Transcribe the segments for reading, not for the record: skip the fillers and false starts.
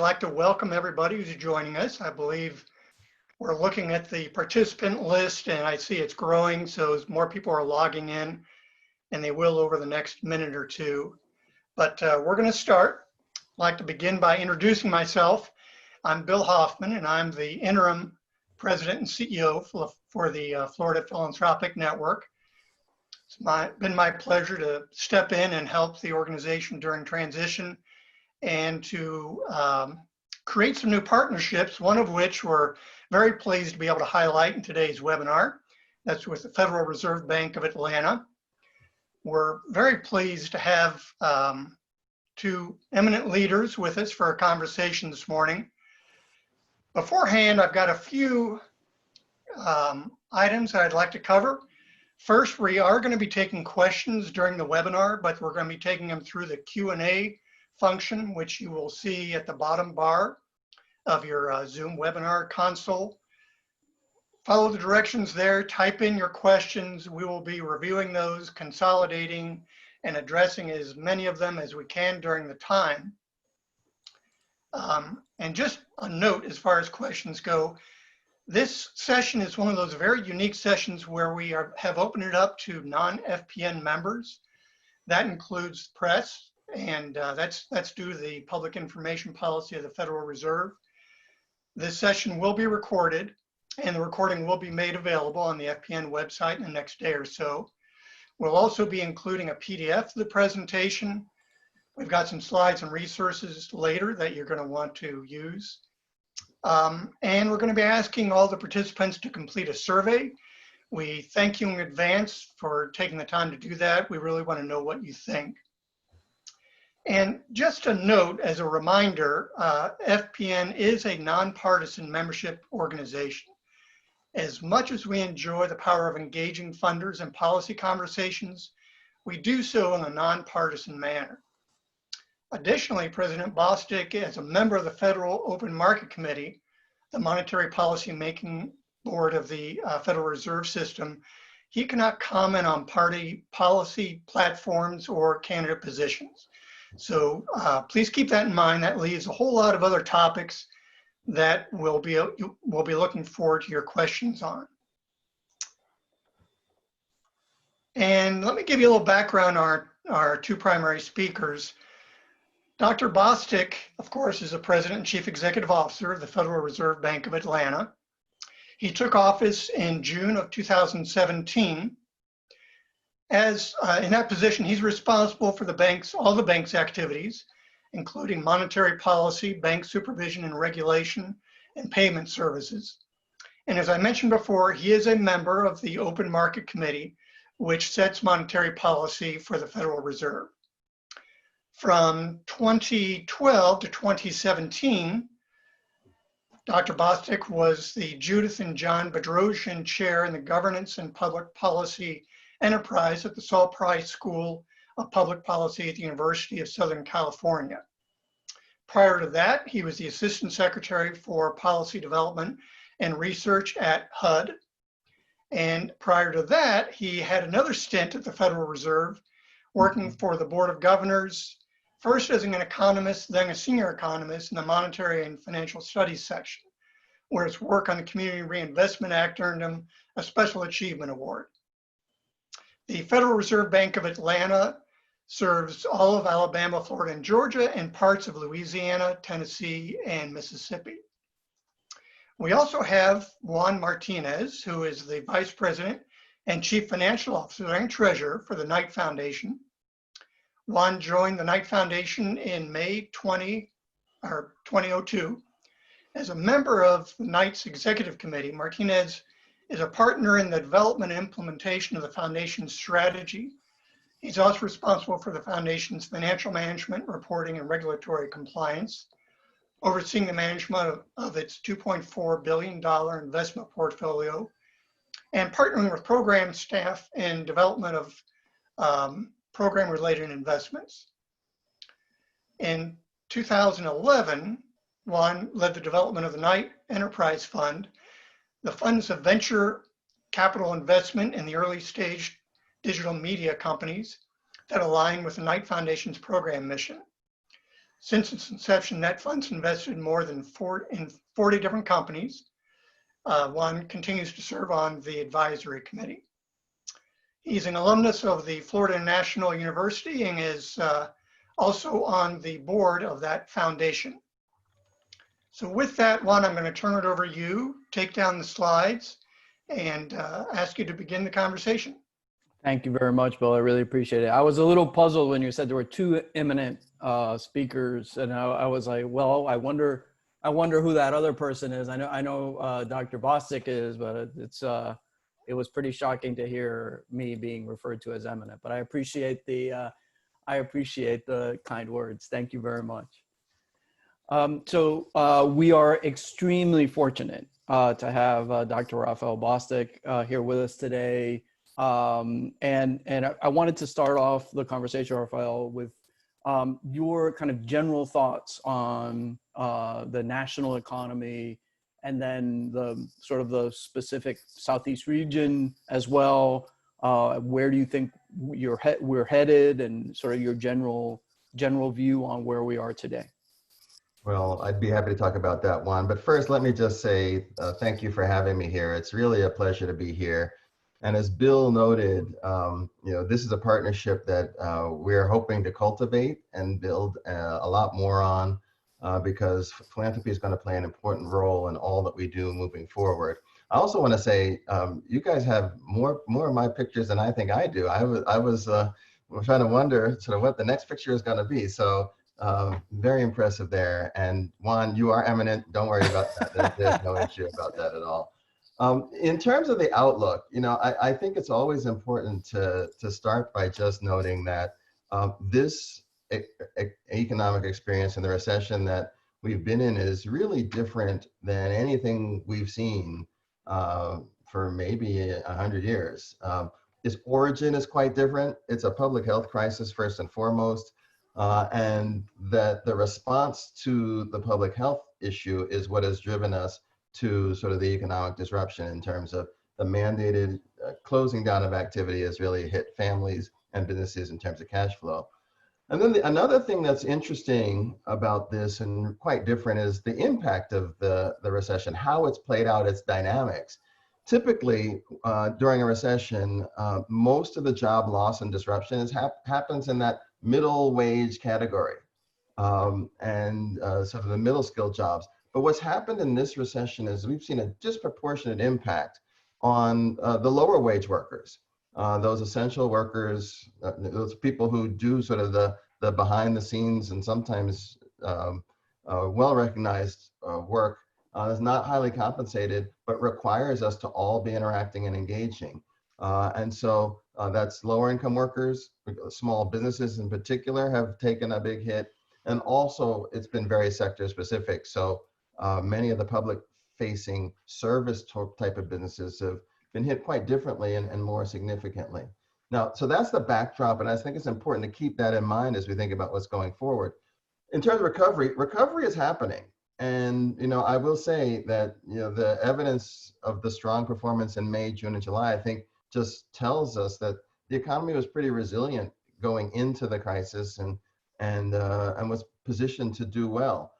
like to welcome everybody who's joining us. I believe we're looking at the participant list and I see it's growing, so as more people are logging in, and they will over the next minute or two. But we're going to start. I'd like to begin by introducing myself. I'm Bill Hoffman, and I'm the interim president and CEO for the Florida Philanthropic Network. It's been my pleasure to step in and help the organization during transition and to create some new partnerships, one of which we're very pleased to be able to highlight in today's webinar. That's with the Federal Reserve Bank of Atlanta. We're very pleased to have two eminent leaders with us for a conversation this morning. Beforehand, I've got a few items that I'd like to cover. First, we are going to be taking questions during the webinar, but we're going to be taking them through the Q&A function, which you will see at the bottom bar of your Zoom webinar console. Follow the directions there, type in your questions. We will be reviewing those, consolidating, and addressing as many of them as we can during the time. And just a note as far as questions go, this session is one of those very unique sessions where we have opened it up to non-FPN members. That includes press, and that's due to the public information policy of the Federal Reserve. This session will be recorded, and the recording will be made available on the FPN website in the next day or so. We'll also be including a PDF of the presentation. We've got some slides and resources later that you're going to want to use. And we're going to be asking all the participants to complete a survey. We thank you in advance for taking the time to do that. We really want to know what you think. And just a note as a reminder, FPN is a nonpartisan membership organization. As much as we enjoy the power of engaging funders in policy conversations, we do so in a nonpartisan manner. Additionally, President Bostic, as a member of the Federal Open Market Committee, the monetary policy making board of the Federal Reserve System, he cannot comment on party policy platforms or candidate positions. So please keep that in mind. That leaves a whole lot of other topics that we'll be looking forward to your questions on. And let me give you a little background on our two primary speakers. Dr. Bostic, of course, is the President and Chief Executive Officer of the Federal Reserve Bank of Atlanta. He took office in June of 2017. As in that position, he's responsible for all the bank's activities, including monetary policy, bank supervision and regulation, and payment services. And as I mentioned before, he is a member of the Open Market Committee, which sets monetary policy for the Federal Reserve. From 2012 to 2017, Dr. Bostic was the Judith and John Bedrosian Chair in the Governance and Public Policy Enterprise at the Saul Price School of Public Policy at the University of Southern California. Prior to that, he was the Assistant Secretary for Policy Development and Research at HUD. And prior to that, he had another stint at the Federal Reserve, working for the Board of Governors, first as an economist, then a senior economist in the Monetary and Financial Studies section, where his work on the Community Reinvestment Act earned him a Special Achievement Award. The Federal Reserve Bank of Atlanta serves all of Alabama, Florida, and Georgia, and parts of Louisiana, Tennessee, and Mississippi. We also have Juan Martinez, who is the Vice President and Chief Financial Officer and Treasurer for the Knight Foundation. Juan joined the Knight Foundation in May 2002. As a member of the Knight's Executive Committee, Martinez is a partner in the development and implementation of the Foundation's strategy. He's also responsible for the Foundation's financial management, reporting, and regulatory compliance, overseeing the management of its $2.4 billion investment portfolio, and partnering with program staff in development of program-related investments. In 2011, Juan led the development of the Knight Enterprise Fund. The fund's a venture capital investment in the early stage digital media companies that align with the Knight Foundation's program mission. Since its inception, net funds invested in more than 40 different companies. Juan continues to serve on the advisory committee. He's an alumnus of the Florida National University and is also on the board of that foundation. So with that, Juan, I'm going to turn it over to you, take down the slides, and ask you to begin the conversation. Thank you very much, Bill. I really appreciate it. I was a little puzzled when you said there were two eminent speakers, and I was like, well, I wonder who that other person is. I know Dr. Bostic is, but it was pretty shocking to hear me being referred to as eminent. But I appreciate the kind words. Thank you very much. We are extremely fortunate to have Dr. Raphael Bostic here with us today. And I wanted to start off the conversation, Raphael, with your kind of general thoughts on the national economy, and then the sort of the specific Southeast region as well. Where do you think we're headed, and sort of your general view on where we are today? Well, I'd be happy to talk about that, Juan. But first, let me just say thank you for having me here. It's really a pleasure to be here. And as Bill noted, this is a partnership that we're hoping to cultivate and build a lot more on because philanthropy is going to play an important role in all that we do moving forward. I also want to say you guys have more of my pictures than I think I do. I was trying to wonder sort of what the next picture is going to be. So very impressive there. And Juan, you are eminent. Don't worry about that. There's no issue about that at all. In terms of the outlook, I think it's always important to start by just noting that this economic experience and the recession that we've been in is really different than anything we've seen for maybe 100 years. Its origin is quite different. It's a public health crisis first and foremost, and that the response to the public health issue is what has driven us to sort of the economic disruption in terms of the mandated closing down of activity has really hit families and businesses in terms of cash flow. And then another thing that's interesting about this and quite different is the impact of the recession, how it's played out, its dynamics. Typically, during a recession, most of the job loss and disruption happens in that middle wage category and sort of the middle skill jobs. But what's happened in this recession is we've seen a disproportionate impact on the lower wage workers, those essential workers, those people who do sort of the behind the scenes and sometimes well-recognized work is not highly compensated, but requires us to all be interacting and engaging. And so that's lower income workers, small businesses in particular have taken a big hit. And also it's been very sector specific. So many of the public-facing service type of businesses have been hit quite differently and more significantly. Now, so that's the backdrop, and I think it's important to keep that in mind as we think about what's going forward. In terms of recovery is happening. And, I will say that, the evidence of the strong performance in May, June, and July, I think just tells us that the economy was pretty resilient going into the crisis and was positioned to do well.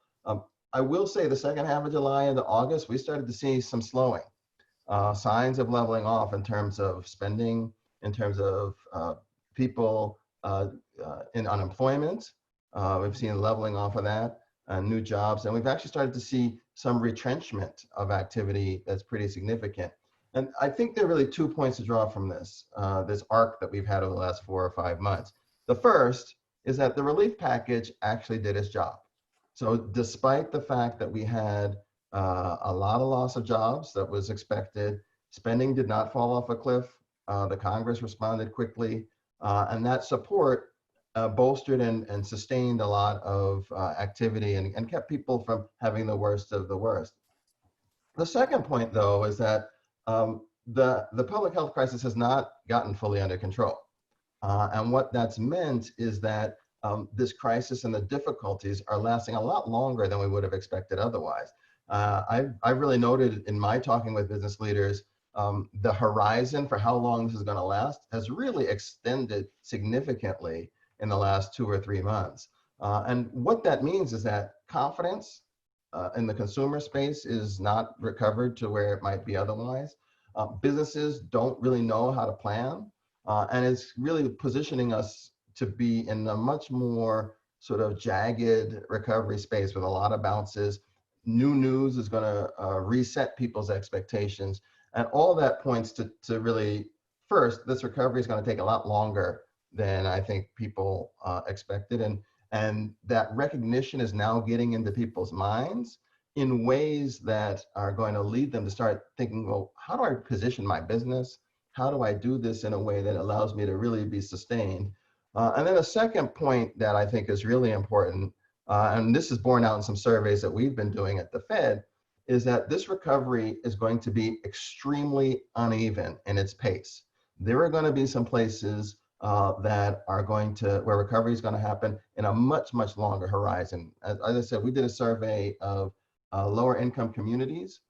I will say the second half of July into August, we started to see some slowing, signs of leveling off in terms of spending, in terms of people in unemployment. We've seen leveling off of that, new jobs, and we've actually started to see some retrenchment of activity that's pretty significant. And I think there are really 2 points to draw from this arc that we've had over the last 4 or 5 months. The first is that the relief package actually did its job. So despite the fact that we had a lot of loss of jobs that was expected, spending did not fall off a cliff. The Congress responded quickly, and that support bolstered and sustained a lot of activity and kept people from having the worst of the worst. The second point, though, is that the public health crisis has not gotten fully under control. And what that's meant is that this crisis and the difficulties are lasting a lot longer than we would have expected otherwise. I really noted in my talking with business leaders, the horizon for how long this is going to last has really extended significantly in the last 2 or 3 months. And what that means is that confidence in the consumer space is not recovered to where it might be otherwise. Businesses don't really know how to plan, and it's really positioning us to be in a much more sort of jagged recovery space with a lot of bounces. New news is going to reset people's expectations, and all that points to really, first, this recovery is going to take a lot longer than I think people expected, and that recognition is now getting into people's minds in ways that are going to lead them to start thinking, well, how do I position my business? How do I do this in a way that allows me to really be sustained? And then a second point that I think is really important, and this is borne out in some surveys that we've been doing at the Fed, is that this recovery is going to be extremely uneven in its pace. There are going to be some places that are going to, where recovery is going to happen in a much, much longer horizon. As I said, we did a survey of lower income communities,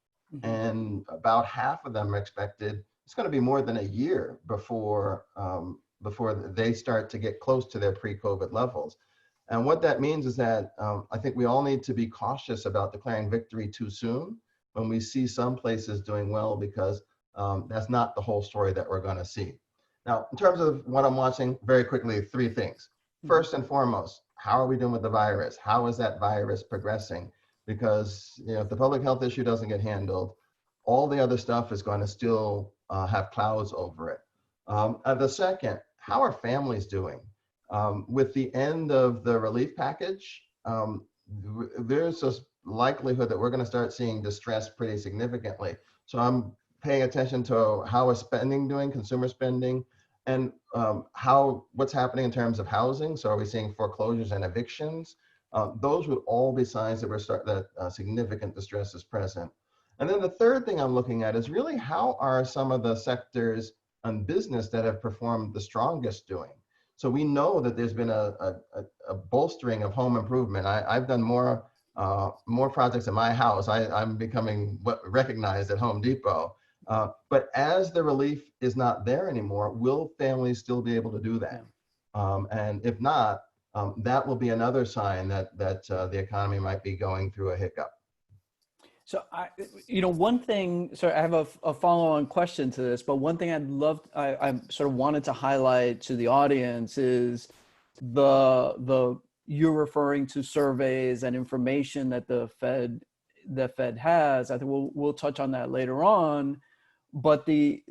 and about half of them expected it's going to be more than a year before they start to get close to their pre-COVID levels. And what that means is that I think we all need to be cautious about declaring victory too soon when we see some places doing well, because that's not the whole story that we're going to see. Now, in terms of what I'm watching, very quickly, three things. First and foremost, how are we doing with the virus? How is that virus progressing? Because if the public health issue doesn't get handled, all the other stuff is going to still have clouds over it. The second, how are families doing? With the end of the relief package, there's a likelihood that we're going to start seeing distress pretty significantly. So I'm paying attention to how is spending doing, consumer spending, and what's happening in terms of housing. So are we seeing foreclosures and evictions? Those would all be signs that significant distress is present. And then the third thing I'm looking at is really how are some of the sectors and business that have performed the strongest doing. So we know that there's been a bolstering of home improvement. I've done more projects in my house. I'm becoming recognized at Home Depot. But as the relief is not there anymore, will families still be able to do that? And if not, that will be another sign that the economy might be going through a hiccup. So one thing, so I have a follow-on question to this, but one thing I sort of wanted to highlight to the audience is you're referring to surveys and information that the Fed has. I think we'll touch on that later on, but the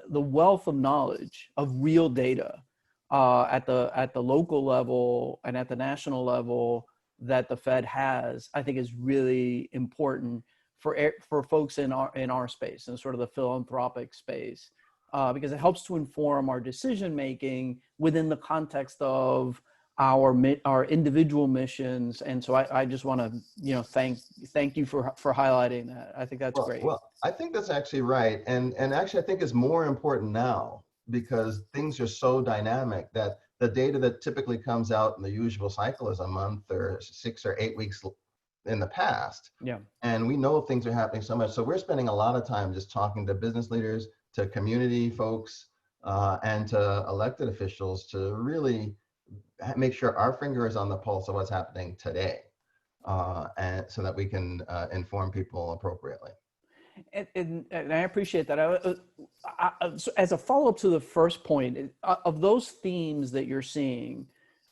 wealth of knowledge of real data at the local level and at the national level that the Fed has, I think, is really important for folks in our space, and sort of the philanthropic space, because it helps to inform our decision making within the context of our individual missions. And so I just want to thank you for highlighting that. I think that's great. Well, I think that's actually right, and actually I think it's more important now because things are so dynamic that the data that typically comes out in the usual cycle is a month or 6 or 8 weeks in the past. Yeah. And we know things are happening so much. So we're spending a lot of time just talking to business leaders, to community folks, and to elected officials to really make sure our finger is on the pulse of what's happening today, and so that we can inform people appropriately. And I appreciate that. So as a follow-up to the first point, of those themes that you're seeing,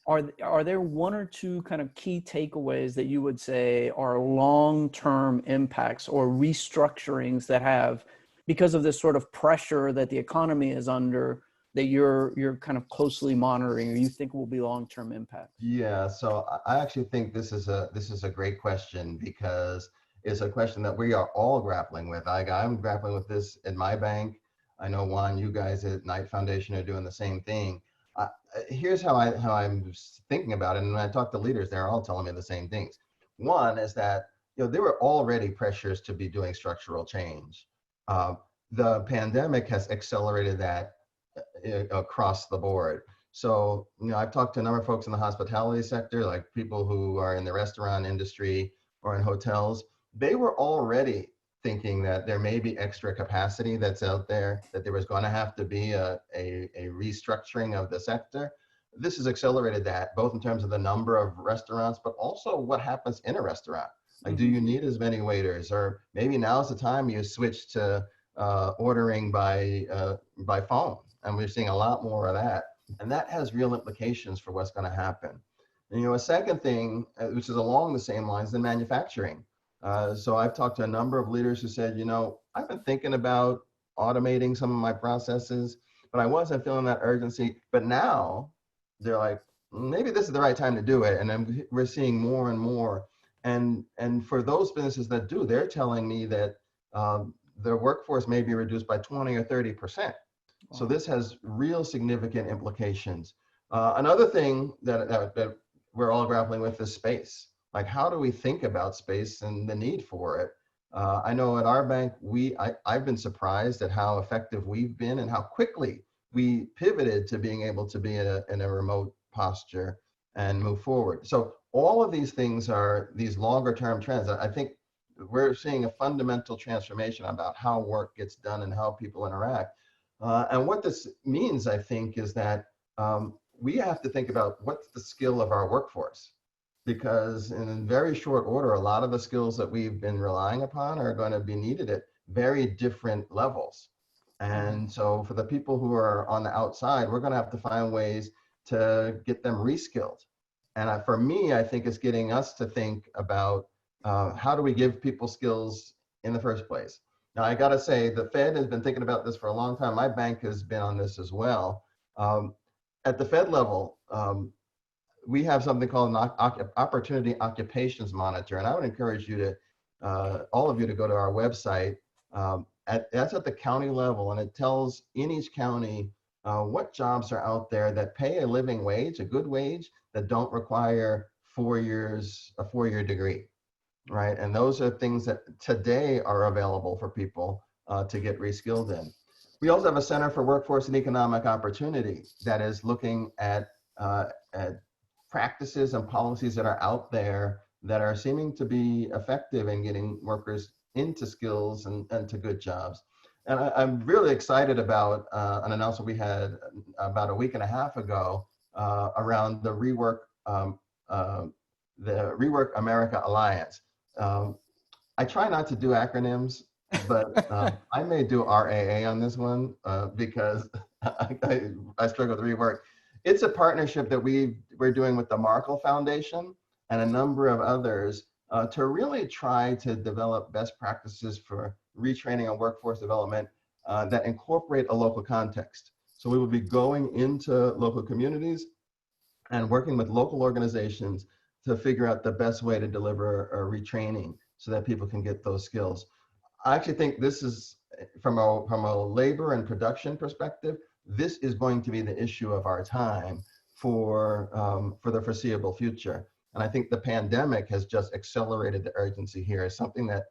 are there one or two kind of key takeaways that you would say are long-term impacts or restructurings that have, because of this sort of pressure that the economy is under, that you're kind of closely monitoring, or you think will be long-term impacts? Yeah, so I actually think this is a great question, because it's a question that we are all grappling with. I'm grappling with this in my bank. I know, Juan, you guys at Knight Foundation are doing the same thing. Here's how I'm thinking about it, and when I talk to leaders, they're all telling me the same things. One is that there were already pressures to be doing structural change. The pandemic has accelerated that across the board. So I've talked to a number of folks in the hospitality sector, like people who are in the restaurant industry or in hotels. They were already thinking that there may be extra capacity that's out there, that there was going to have to be a restructuring of the sector. this has accelerated that, both in terms of the number of restaurants, but also what happens in a restaurant. Like, do you need as many waiters? Or maybe now's the time you switch to ordering by phone. And we're seeing a lot more of that. And that has real implications for what's going to happen. And, a second thing, which is along the same lines, in manufacturing. So I've talked to a number of leaders who said, I've been thinking about automating some of my processes, but I wasn't feeling that urgency. But now they're like, maybe this is the right time to do it. And then we're seeing more and more. And for those businesses that do, they're telling me that their workforce may be reduced by 20 or 30%. So this has real significant implications. Another thing that we're all grappling with is space. Like, how do we think about space and the need for it? I know at our bank, I've been surprised at how effective we've been and how quickly we pivoted to being able to be in a remote posture and move forward. So all of these things are these longer term trends. I think we're seeing a fundamental transformation about how work gets done and how people interact. And what this means, I think, is that we have to think about what's the skill of our workforce, because in very short order, a lot of the skills that we've been relying upon are going to be needed at very different levels. And so for the people who are on the outside, we're going to have to find ways to get them reskilled. And for me, I think it's getting us to think about how do we give people skills in the first place. Now, I got to say, the Fed has been thinking about this for a long time. My bank has been on this as well. At the Fed level, we have something called an Opportunity Occupations Monitor. And I would encourage you to, all of you, to go to our website. That's at the county level, and it tells in each county what jobs are out there that pay a living wage, a good wage, that don't require a 4-year degree, right? And those are things that today are available for people to get reskilled in. We also have a Center for Workforce and Economic Opportunity that is looking at practices and policies that are out there that are seeming to be effective in getting workers into skills and to good jobs. And I'm really excited about an announcement we had about a week and a half ago around the Rework America Alliance. I try not to do acronyms, but I may do RAA on this one because I struggle with Rework. It's a partnership that we're doing with the Markle Foundation and a number of others to really try to develop best practices for retraining and workforce development that incorporate a local context. So we will be going into local communities and working with local organizations to figure out the best way to deliver a retraining so that people can get those skills. I actually think this is, from a labor and production perspective, this is going to be the issue of our time for the foreseeable future. And I think the pandemic has just accelerated the urgency here. It's something that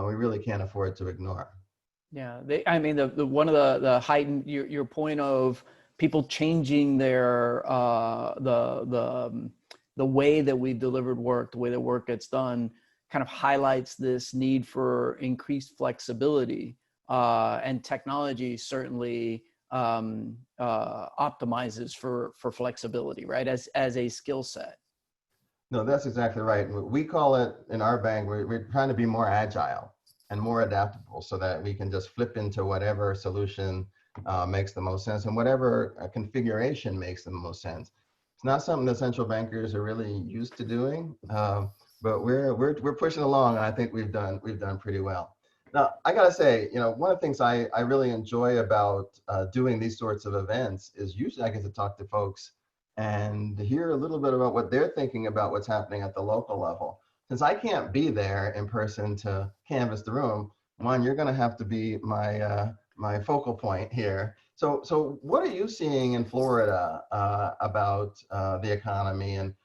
we really can't afford to ignore. Yeah, I mean, the one of the heightened, your point of people changing their the way that we've delivered work, the way that work gets done, kind of highlights this need for increased flexibility, and technology certainly optimizes for flexibility, right? As a skill set. No, that's exactly right. We call it in our bank, we're trying to be more agile and more adaptable so that we can just flip into whatever solution makes the most sense and whatever configuration makes the most sense. It's not something that central bankers are really used to doing, but we're pushing along, and I think we've done pretty well. Now, I gotta say, one of the things I really enjoy about doing these sorts of events is usually I get to talk to folks and hear a little bit about what they're thinking about what's happening at the local level. Since I can't be there in person to canvass the room, Juan, you're gonna have to be my focal point here. So what are you seeing in Florida about the economy, and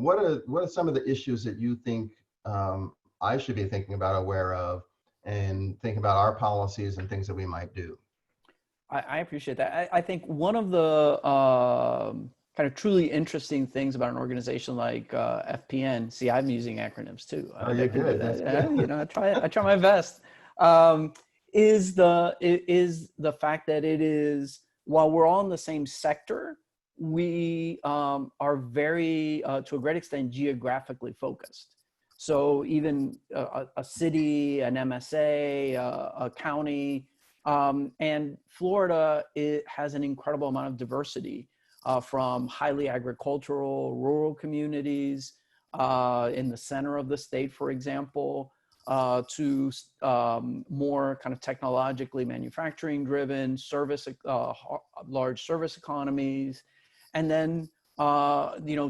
what are some of the issues that you think I should be thinking about, aware of, and think about our policies and things that we might do? I appreciate that. I think one of the kind of truly interesting things about an organization like FPN, see, I'm using acronyms too. Oh, you're good. That's good. I try my best. Is the fact that it is, while we're all in the same sector, we are very, to a great extent, geographically focused. So even a city, an MSA, a county, and Florida, it has an incredible amount of diversity from highly agricultural, rural communities in the center of the state, for example, to more kind of technologically manufacturing driven service, large service economies. And then,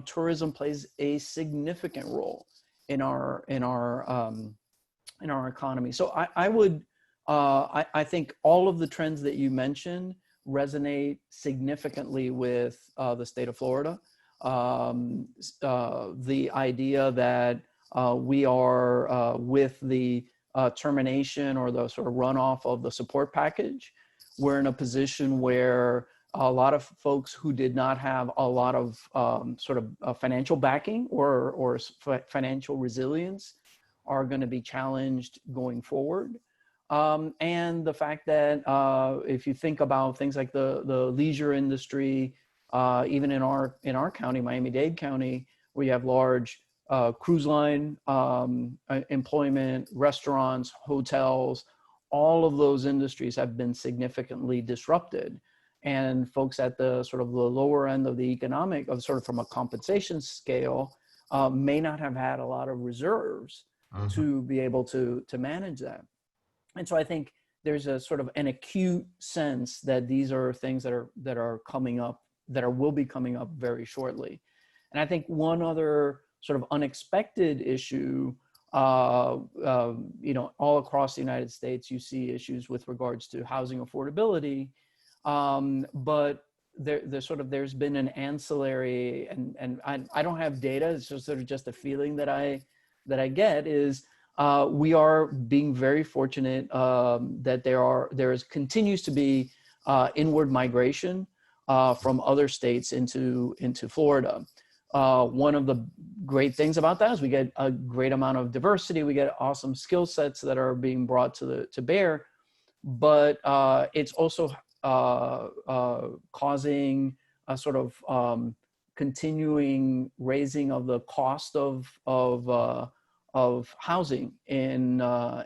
tourism plays a significant role in our economy. So I think all of the trends that you mentioned resonate significantly with the state of Florida. The idea that we are with the termination or the sort of runoff of the support package, we're in a position where a lot of folks who did not have a lot of financial backing or financial resilience are going to be challenged going forward. And the fact that if you think about things like the leisure industry, even in our county, Miami-Dade County, we have large cruise line employment, restaurants, hotels, all of those industries have been significantly disrupted. And folks at the sort of the lower end of the economic, from a compensation scale, may not have had a lot of reserves to be able to manage that. And so I think there's a sort of an acute sense that these are things that are coming up, will be coming up very shortly. And I think one other sort of unexpected issue, all across the United States, you see issues with regards to housing affordability. But there's been an ancillary, and I don't have data. It's just sort of just a feeling that I get is we are being very fortunate that there continues to be inward migration from other states into Florida. One of the great things about that is we get a great amount of diversity. We get awesome skill sets that are being brought to bear, but it's also causing a sort of continuing raising of the cost of housing in a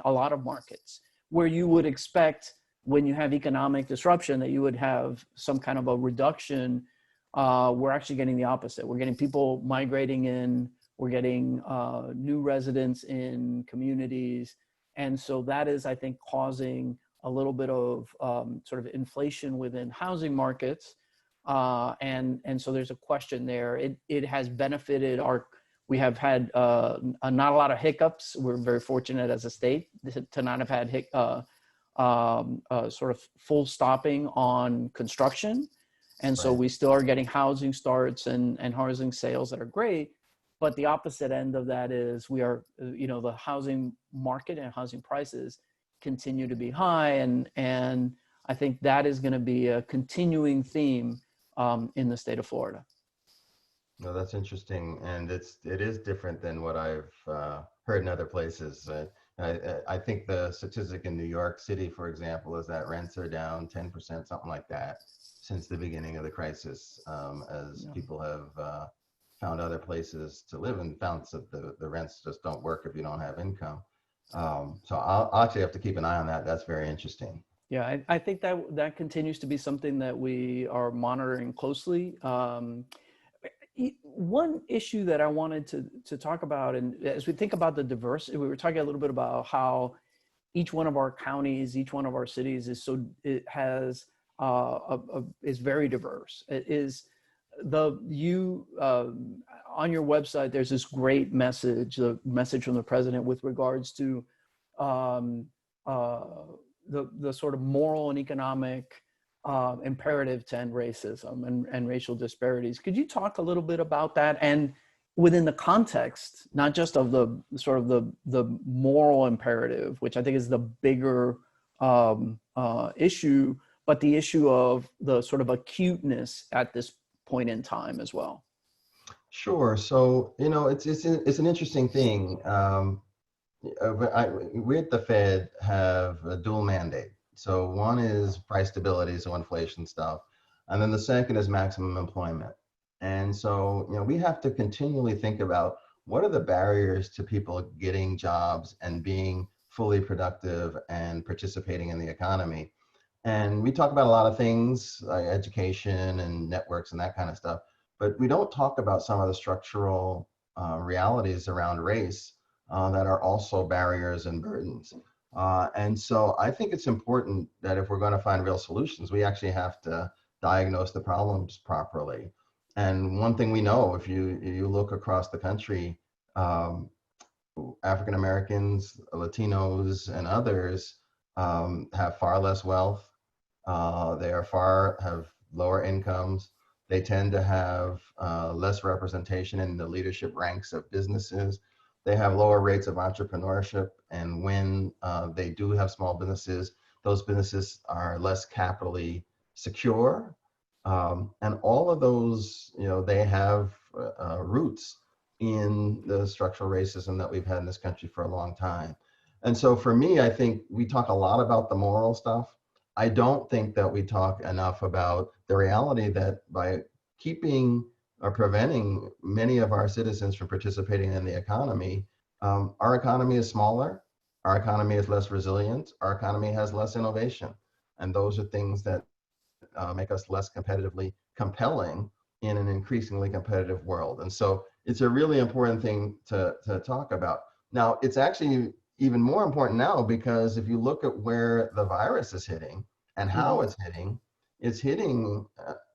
lot of markets, where you would expect when you have economic disruption that you would have some kind of a reduction. We're actually getting the opposite. We're getting people migrating in. We're getting new residents in communities, and so that is, I think, causing a little bit of sort of inflation within housing markets, and so there's a question there. It has benefited we have had not a lot of hiccups. We're very fortunate as a state to not have had sort of full stopping on construction, and so we still are getting housing starts and housing sales that are great. But the opposite end of that is we are, the housing market and housing prices continue to be high, and I think that is going to be a continuing theme in the state of Florida. No, that's interesting, and it is different than what I've heard in other places. I think the statistic in New York City, for example, is that rents are down 10%, something like that, since the beginning of the crisis, as people have found other places to live and found that the rents just don't work if you don't have income. So I'll actually have to keep an eye on that. That's very interesting. Yeah, I think that continues to be something that we are monitoring closely. One issue that I wanted to talk about, and as we think about the diversity, we were talking a little bit about how each one of our counties, each one of our cities is very diverse. On your website, there's this great message, the message from the president with regards to the sort of moral and economic imperative to end racism and racial disparities. Could you talk a little bit about that, and within the context, not just of the sort of the moral imperative, which I think is the bigger issue, but the issue of the sort of acuteness at this point in time as well? Sure. So, it's an interesting thing. We at the Fed have a dual mandate. So one is price stability, so inflation stuff. And then the second is maximum employment. And so, we have to continually think about what are the barriers to people getting jobs and being fully productive and participating in the economy. And we talk about a lot of things like education and networks and that kind of stuff, but we don't talk about some of the structural realities around race that are also barriers and burdens. And so I think it's important that if we're going to find real solutions, we actually have to diagnose the problems properly. And one thing we know, if you look across the country, African Americans, Latinos, and others have far less wealth. Have lower incomes. They tend to have less representation in the leadership ranks of businesses. They have lower rates of entrepreneurship. And when they do have small businesses, those businesses are less capitally secure. And all of those, they have roots in the structural racism that we've had in this country for a long time. And so for me, I think we talk a lot about the moral stuff. I don't think that we talk enough about the reality that by keeping or preventing many of our citizens from participating in the economy, our economy is smaller, our economy is less resilient, our economy has less innovation. And those are things that make us less competitively compelling in an increasingly competitive world. And so it's a really important thing to talk about. Now, it's actually even more important now because if you look at where the virus is hitting and how it's hitting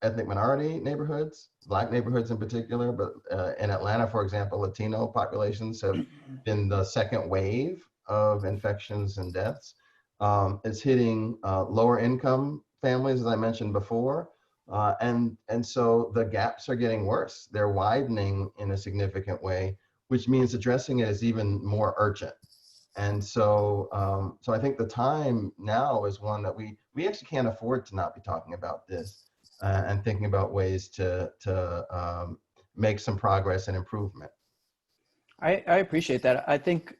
ethnic minority neighborhoods, Black neighborhoods in particular, but in Atlanta, for example, Latino populations have been the second wave of infections and deaths. It's hitting lower income families, as I mentioned before. And so the gaps are getting worse. They're widening in a significant way, which means addressing it is even more urgent. And so, so I think the time now is one that we actually can't afford to not be talking about this and thinking about ways to make some progress and improvement. I appreciate that. I think,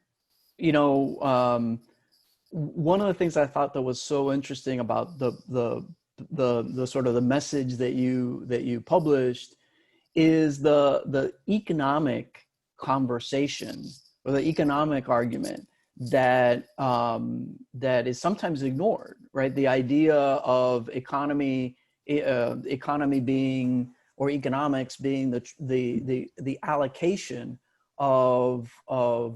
one of the things I thought that was so interesting about the sort of the message that you published is the economic conversation or the economic argument that is sometimes ignored, right? The idea of economy being, or economics being the allocation of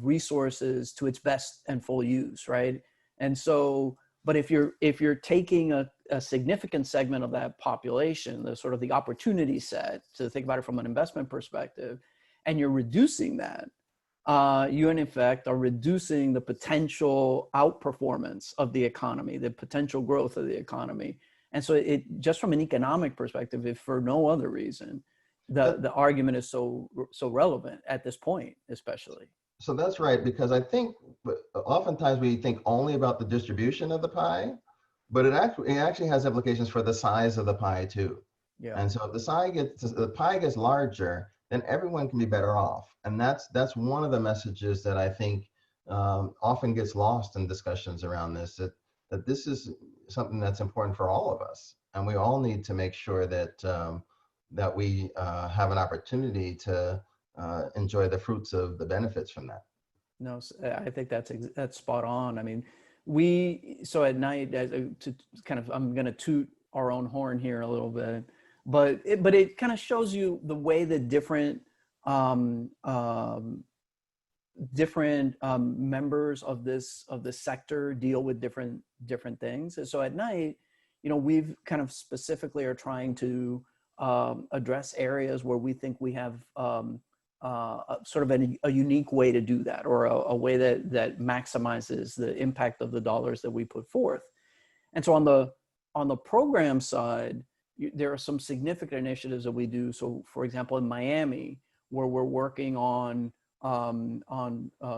resources to its best and full use, right? And so, but if you're taking a significant segment of that population, the sort of the opportunity set, to think about it from an investment perspective, and you're reducing that, you in effect are reducing the potential outperformance of the economy, the potential growth of the economy. And so it, just from an economic perspective, if for no other reason, the argument is so relevant at this point, especially. So that's right, because I think oftentimes we think only about the distribution of the pie, but it actually has implications for the size of the pie too. Yeah. And so if the pie gets larger, then everyone can be better off. And that's one of the messages that I think often gets lost in discussions around this, that this is something that's important for all of us. And we all need to make sure that that we have an opportunity to enjoy the fruits of the benefits from that. No, I think that's spot on. I mean, so at night, to kind of, I'm going to toot our own horn here a little bit, but it kind of shows you the way that different members of this sector deal with different things. And so at night, we've kind of specifically are trying to address areas where we think we have sort of a unique way to do that, or a way that maximizes the impact of the dollars that we put forth. And so on the program side, there are some significant initiatives that we do. So for example, in Miami, where we're working on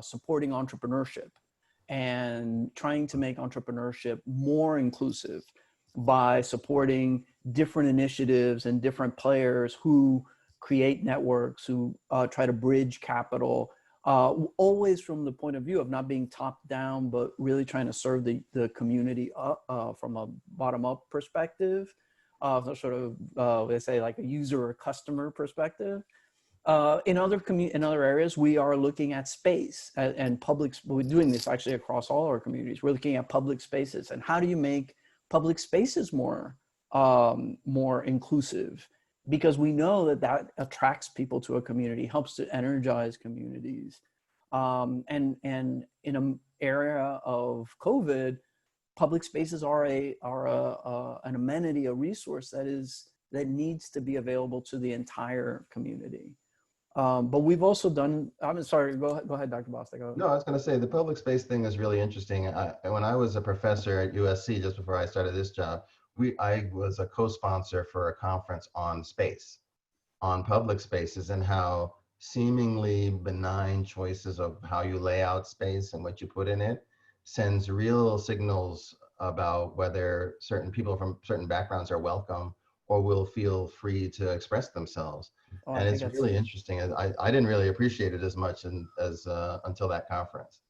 supporting entrepreneurship and trying to make entrepreneurship more inclusive by supporting different initiatives and different players who create networks, who try to bridge capital, always from the point of view of not being top down, but really trying to serve the community from a bottom up perspective. sort of, they say like a user or customer perspective. In other areas, we are looking at space and public. We're doing this actually across all our communities. We're looking at public spaces and how do you make public spaces more inclusive? Because we know that that attracts people to a community, helps to energize communities. And in an area of COVID, public spaces are an amenity, a resource that needs to be available to the entire community. But we've also done, I'm sorry, go ahead, Dr. Bostic. No, I was going to say the public space thing is really interesting. When I was a professor at USC, just before I started this job, I was a co-sponsor for a conference on space, on public spaces, and how seemingly benign choices of how you lay out space and what you put in it sends real signals about whether certain people from certain backgrounds are welcome or will feel free to express themselves. And it's really interesting. I didn't really appreciate it as much as until that conference.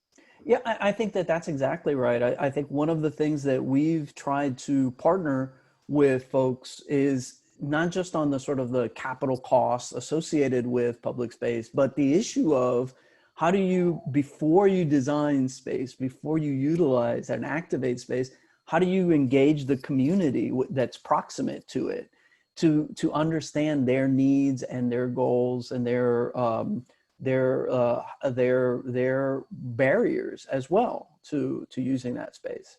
Yeah, I think that's exactly right. I think one of the things that we've tried to partner with folks is not just on the sort of the capital costs associated with public space, but the issue of how do you, before you design space, before you utilize and activate space, how do you engage the community that's proximate to it to understand their needs and their goals and their barriers as well to using that space.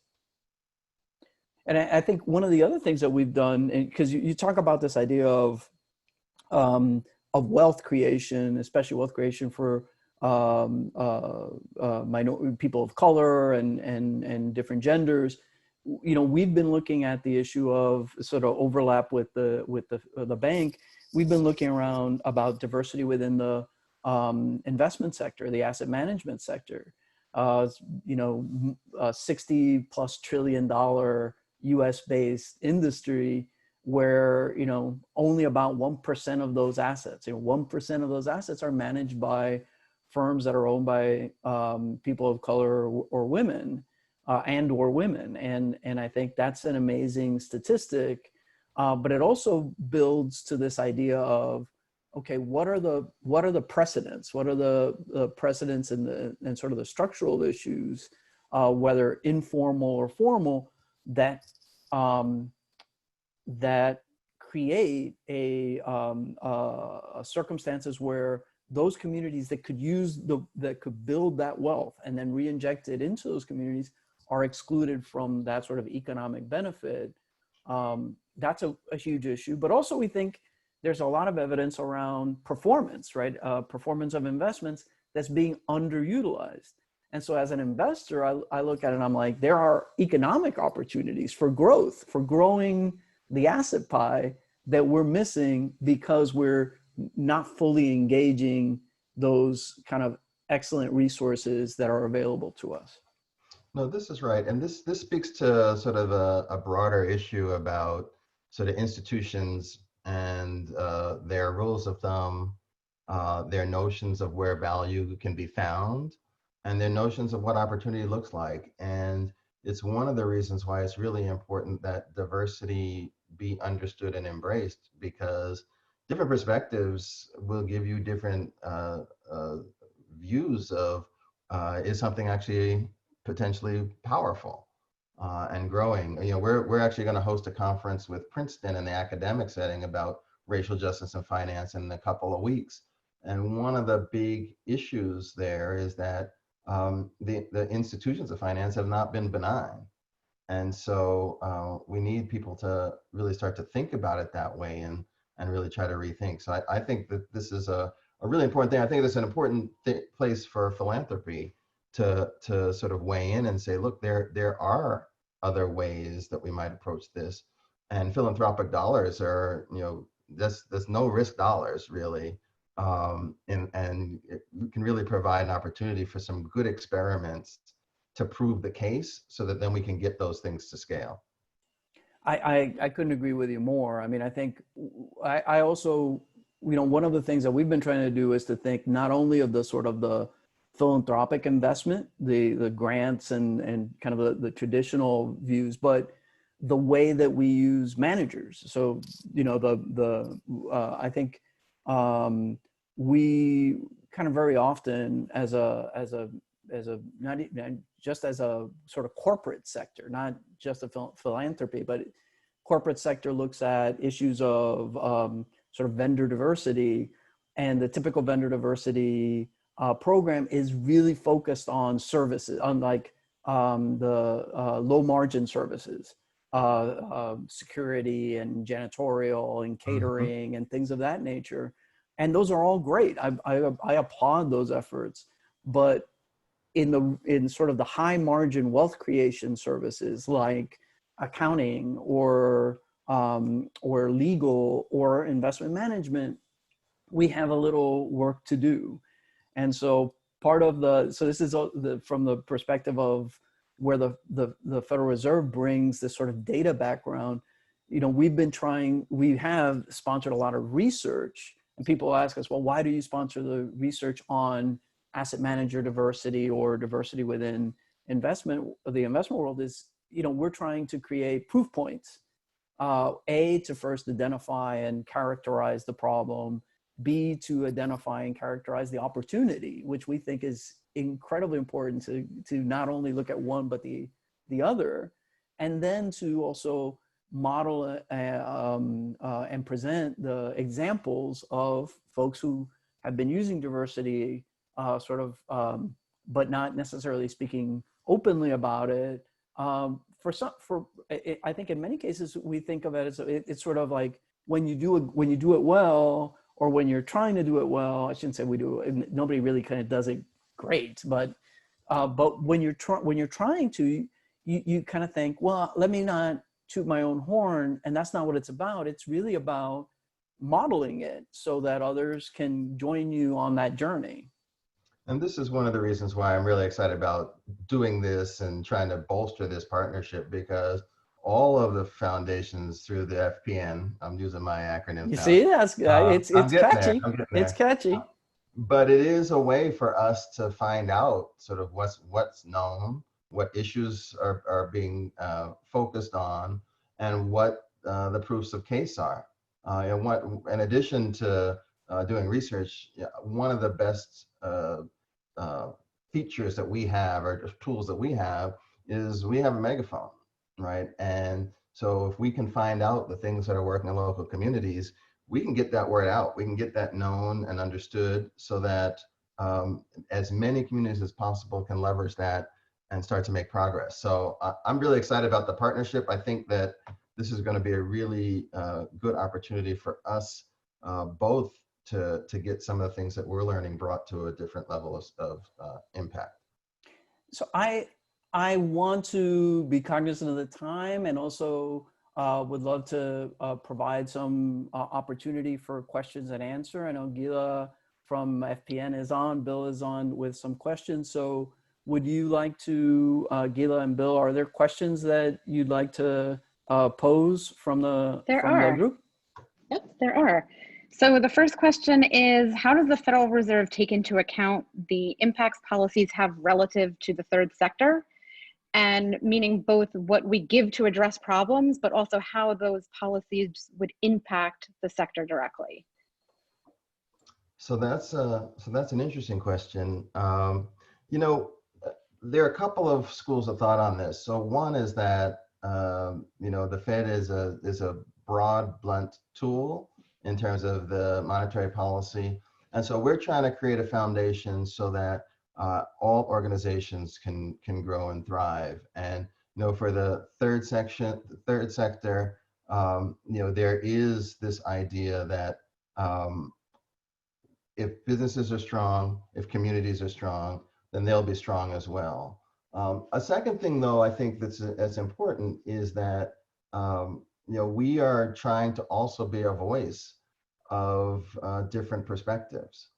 And I think one of the other things that we've done, because you talk about this idea of wealth creation, especially wealth creation for people of color and different genders. You know, we've been looking at the issue of sort of overlap with the bank. We've been looking around about diversity within the investment sector, the asset management sector. You know, $60+ trillion US based industry where, you know, only about 1% of those assets, 1% of those assets are managed by firms that are owned by people of color or women or women. And I think that's an amazing statistic, but it also builds to this idea of, okay, what are the precedents? What are the precedents and sort of the structural issues, whether informal or formal, that create circumstances where those communities that could build that wealth and then re-inject it into those communities are excluded from that sort of economic benefit. That's a huge issue. But also we think there's a lot of evidence around performance, right? Performance of investments that's being underutilized. And so as an investor, I look at it and I'm like, there are economic opportunities for growth, for growing the asset pie that we're missing because we're not fully engaging those kind of excellent resources that are available to us. No, this is right. And this speaks to sort of a broader issue about sort of institutions and their rules of thumb, their notions of where value can be found, and their notions of what opportunity looks like. And it's one of the reasons why it's really important that diversity be understood and embraced, because different perspectives will give you different views of is something actually potentially powerful and growing. You know, we're actually going to host a conference with Princeton in the academic setting about racial justice and finance in a couple of weeks. And one of the big issues there is that the institutions of finance have not been benign. And so we need people to really start to think about it that way and really try to rethink. So I think that this is a really important thing. I think it's an important place for philanthropy to sort of weigh in and say, look, there are other ways that we might approach this. And philanthropic dollars are, you know, there's no risk dollars really. And we can really provide an opportunity for some good experiments to prove the case so that then we can get those things to scale. I couldn't agree with you more. I mean, I think I also, you know, one of the things that we've been trying to do is to think not only of the sort of the philanthropic investment, the grants and kind of the traditional views, but the way that we use managers. So, you know, I think we kind of very often not just as a sort of corporate sector, not just a philanthropy, but corporate sector looks at issues of sort of vendor diversity, and the typical vendor diversity program is really focused on services, on like the low margin services, security and janitorial and catering and things of that nature. And those are all great. I applaud those efforts, but in sort of the high margin wealth creation services like accounting or legal or investment management, we have a little work to do. And so this is from the perspective of where the Federal Reserve brings this sort of data background. You know, we have sponsored a lot of research, and people ask us, well, why do you sponsor the research on asset manager diversity or diversity within the investment world? Is, you know, we're trying to create proof points, to first identify and characterize the problem, B, to identify and characterize the opportunity, which we think is incredibly important to not only look at one, but the other, and then to also model and present the examples of folks who have been using diversity but not necessarily speaking openly about it. I think in many cases we think of it as it's sort of like when you do it well, or when you're trying to do it well. I shouldn't say we do it. Nobody really kind of does it great, but when you're trying to, you kind of think, well, let me not toot my own horn, and that's not what it's about. It's really about modeling it so that others can join you on that journey. And this is one of the reasons why I'm really excited about doing this and trying to bolster this partnership, because all of the foundations through the FPN, I'm using my acronyms You now. see, it's catchy. It's catchy. But it is a way for us to find out sort of what's known, what issues are being focused on, and what the proofs of case are. And what, in addition to doing research, one of the best features that we have, or tools that we have, is we have a megaphone, right? And so if we can find out the things that are working in local communities, we can get that word out. We can get that known and understood, so that as many communities as possible can leverage that and start to make progress. So I'm really excited about the partnership. I think that this is going to be a really good opportunity for us both to get some of the things that we're learning brought to a different level of impact. So I want to be cognizant of the time, and also would love to provide some opportunity for questions and answer. I know Gila from FPN is on, Bill is on with some questions. So would you like to, Gila and Bill, are there questions that you'd like to pose from the group? Yep, there are. So the first question is, how does the Federal Reserve take into account the impacts policies have relative to the third sector? And meaning both what we give to address problems, but also how those policies would impact the sector directly. So that's an interesting question. You know, there are a couple of schools of thought on this. So one is that you know, the Fed is a broad, blunt tool in terms of the monetary policy, and so we're trying to create a foundation so that all organizations can grow and thrive. And you know, for the third sector, you know, there is this idea that if businesses are strong, if communities are strong, then they'll be strong as well. A second thing, though, I think that's important is that you know, we are trying to also be a voice of different perspectives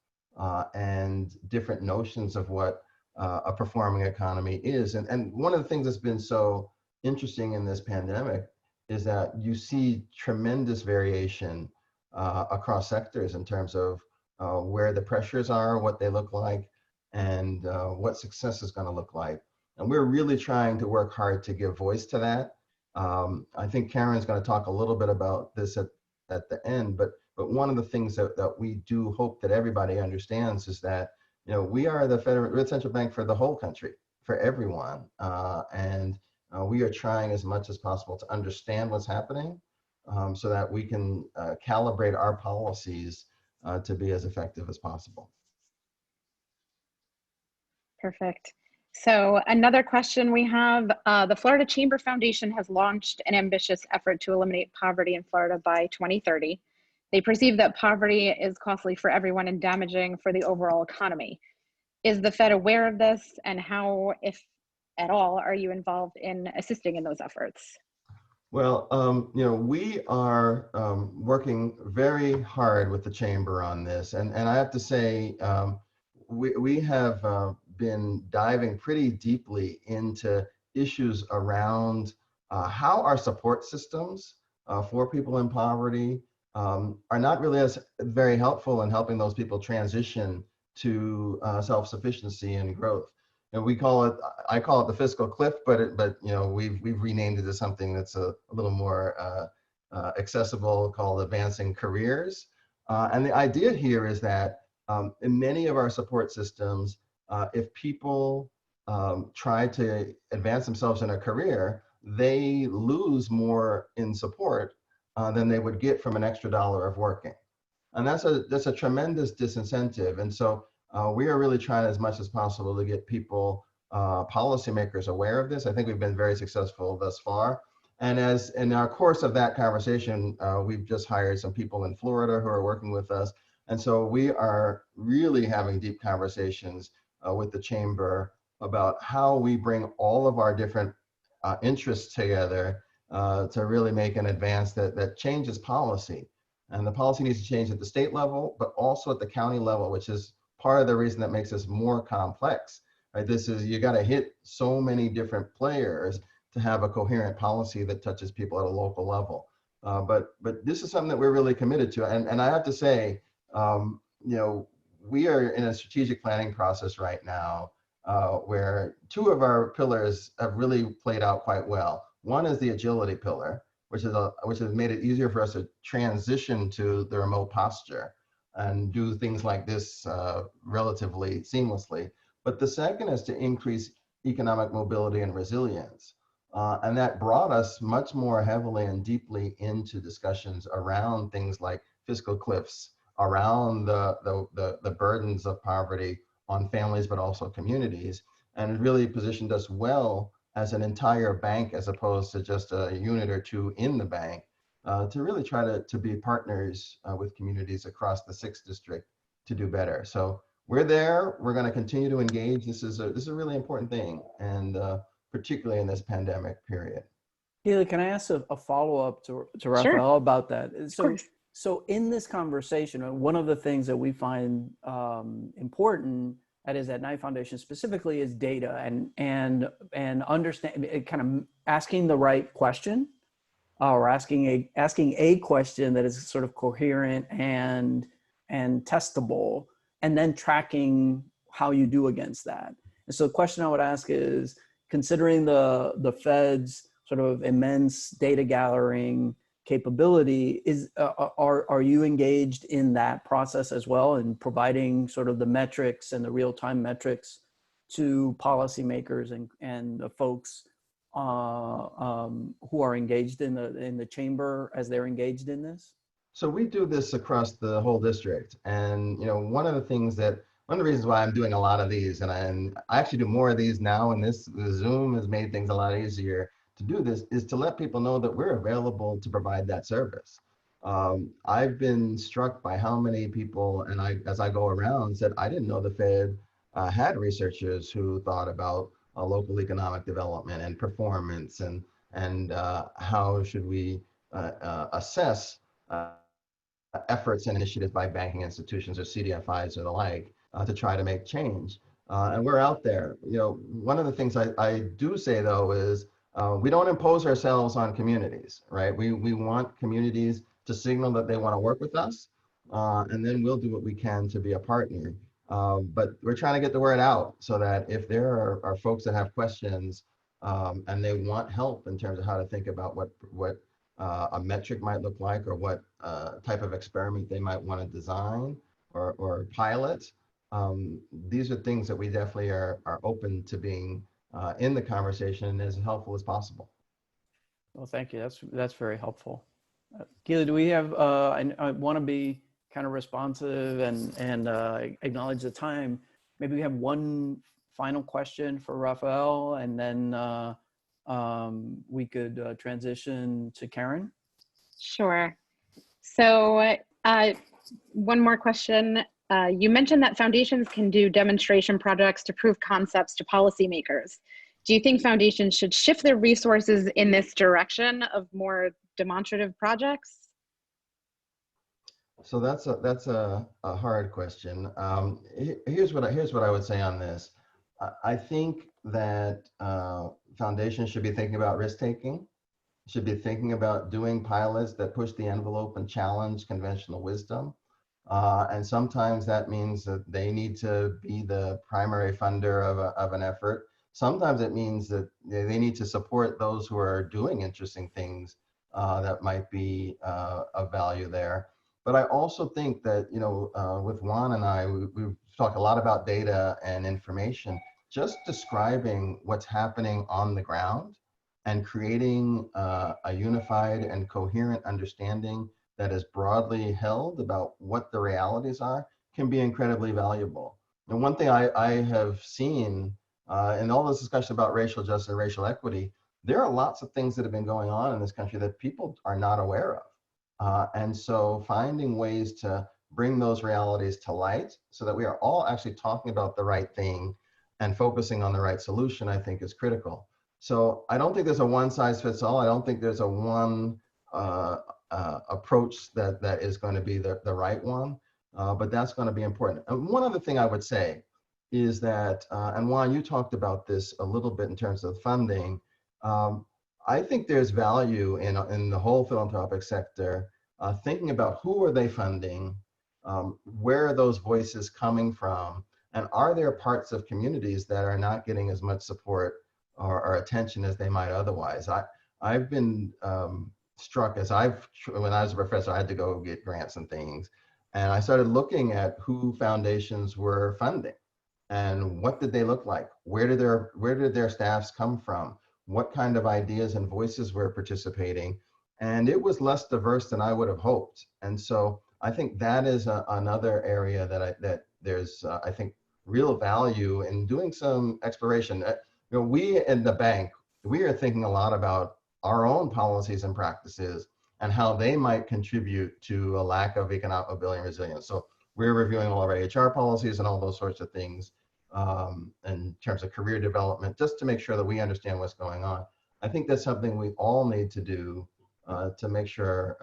and different notions of what a performing economy is. And one of the things that's been so interesting in this pandemic is that you see tremendous variation across sectors in terms of where the pressures are, what they look like, and what success is going to look like. And we're really trying to work hard to give voice to that I think Karen's going to talk a little bit about this at the end, but one of the things that we do hope that everybody understands is that, we are the central bank for the whole country, for everyone. And we are trying as much as possible to understand what's happening so that we can calibrate our policies to be as effective as possible. Perfect. So another question we have, the Florida Chamber Foundation has launched an ambitious effort to eliminate poverty in Florida by 2030. They perceive that poverty is costly for everyone and damaging for the overall economy. Is the Fed aware of this, and how, if at all, are you involved in assisting in those efforts? Well, we are working very hard with the Chamber on this. And I have to say, we have been diving pretty deeply into issues around how our support systems for people in poverty are not really as very helpful in helping those people transition to self-sufficiency and growth. And I call it the fiscal cliff, but we've renamed it as something that's a little more accessible, called advancing careers. And the idea here is that in many of our support systems, if people try to advance themselves in a career, they lose more in support than they would get from an extra dollar of working. And that's a tremendous disincentive. And so we are really trying as much as possible to get people, policymakers, aware of this. I think we've been very successful thus far. And as in our course of that conversation, we've just hired some people in Florida who are working with us. And so we are really having deep conversations with the Chamber about how we bring all of our different interests together to really make an advance that changes policy. And the policy needs to change at the state level, but also at the county level, which is part of the reason that makes this more complex, right? You got to hit so many different players to have a coherent policy that touches people at a local level. But this is something that we're really committed to. And I have to say, we are in a strategic planning process right now where two of our pillars have really played out quite well. One is the agility pillar, which has made it easier for us to transition to the remote posture and do things like this relatively seamlessly. But the second is to increase economic mobility and resilience. And that brought us much more heavily and deeply into discussions around things like fiscal cliffs, around the burdens of poverty on families, but also communities, and it really positioned us well as an entire bank as opposed to just a unit or two in the bank, to really try to be partners with communities across the 6th district to do better. So we're there. We're going to continue to engage. This is a really important thing, and particularly in this pandemic period. Haley, can I ask a follow-up to Raphael Sure. about that? Sure. So in this conversation, one of the things that we find important at Knight Foundation specifically is data and understand, kind of asking the right question, or asking a question that is sort of coherent and testable, and then tracking how you do against that. And so the question I would ask is, considering the Fed's sort of immense data gathering capability, are you engaged in that process as well, in providing sort of the metrics and the real-time metrics to policymakers and the folks who are engaged in the Chamber as they're engaged in this? So we do this across the whole district, and one of the reasons why I'm doing a lot of these, and I actually do more of these now, and the Zoom has made things a lot easier to do this, is to let people know that we're available to provide that service. I've been struck by how many people, and as I go around, said, I didn't know the Fed had researchers who thought about local economic development and performance, and how should we assess efforts and initiatives by banking institutions or CDFIs or the like to try to make change. And we're out there. One of the things I do say, though, is we don't impose ourselves on communities, right? We want communities to signal that they want to work with us, and then we'll do what we can to be a partner. But we're trying to get the word out so that if there are folks that have questions, and they want help in terms of how to think about what a metric might look like, or what type of experiment they might want to design or pilot. These are things that we definitely are open to being in the conversation and as helpful as possible. Well, thank you. That's very helpful. Keely, do we have, I want to be kind of responsive and acknowledge the time. Maybe we have one final question for Raphael, and then we could transition to Karen. Sure. So one more question. You mentioned that foundations can do demonstration projects to prove concepts to policymakers. Do you think foundations should shift their resources in this direction of more demonstrative projects? So that's a hard question. Here's what I would say on this. I think that foundations should be thinking about risk taking, should be thinking about doing pilots that push the envelope and challenge conventional wisdom. And sometimes that means that they need to be the primary funder of an effort. Sometimes it means that they need to support those who are doing interesting things that might be of value there. But I also think that, with Juan and I, we've talked a lot about data and information. Just describing what's happening on the ground and creating a unified and coherent understanding that is broadly held about what the realities are can be incredibly valuable. And one thing I have seen in all this discussion about racial justice and racial equity, there are lots of things that have been going on in this country that people are not aware of. And so finding ways to bring those realities to light so that we are all actually talking about the right thing and focusing on the right solution, I think is critical. So I don't think there's a one size fits all. I don't think there's a one approach that is going to be the right one, but that's going to be important. And one other thing I would say is that, and Juan, you talked about this a little bit in terms of funding. I think there's value in the whole philanthropic sector, thinking about who are they funding, where are those voices coming from, and are there parts of communities that are not getting as much support or attention as they might otherwise. I've been struck when I was a professor, I had to go get grants and things. And I started looking at who foundations were funding and what did they look like? Where did their staffs come from? What kind of ideas and voices were participating? And it was less diverse than I would have hoped. And so I think that is another area that there's, I think, real value in doing some exploration. We in the bank, we are thinking a lot about our own policies and practices and how they might contribute to a lack of economic mobility and resilience. So we're reviewing all of our HR policies and all those sorts of things in terms of career development, just to make sure that we understand what's going on. I think that's something we all need to do to make sure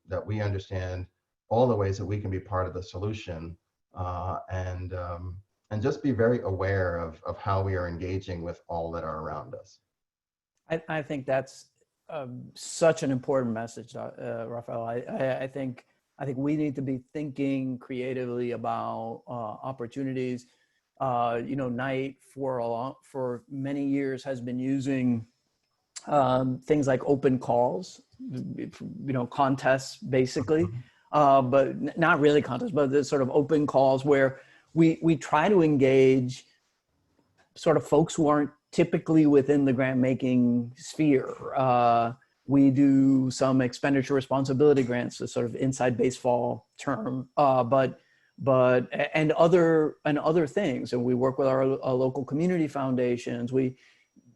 that we understand all the ways that we can be part of the solution and just be very aware of how we are engaging with all that are around us. I think that's such an important message, Raphael. I think we need to be thinking creatively about opportunities. Knight for many years has been using things like open calls, contests basically, but not really contests, but the sort of open calls where we try to engage sort of folks who aren't typically within the grant making sphere. We do some expenditure responsibility grants, a sort of inside baseball term, but other things. And we work with our local community foundations.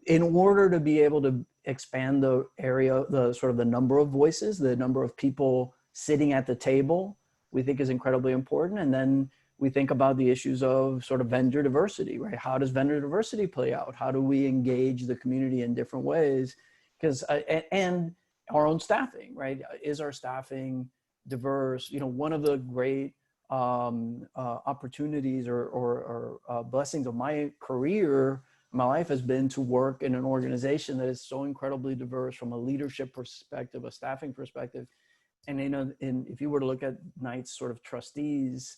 In order to be able to expand the area, the sort of the number of voices, the number of people sitting at the table, we think is incredibly important. And then we think about the issues of sort of vendor diversity, right? How does vendor diversity play out? How do we engage the community in different ways? Because, and our own staffing, right? Is our staffing diverse? One of the great opportunities or blessings of my career, my life has been to work in an organization that is so incredibly diverse from a leadership perspective, a staffing perspective. And if you were to look at Knight's sort of trustees,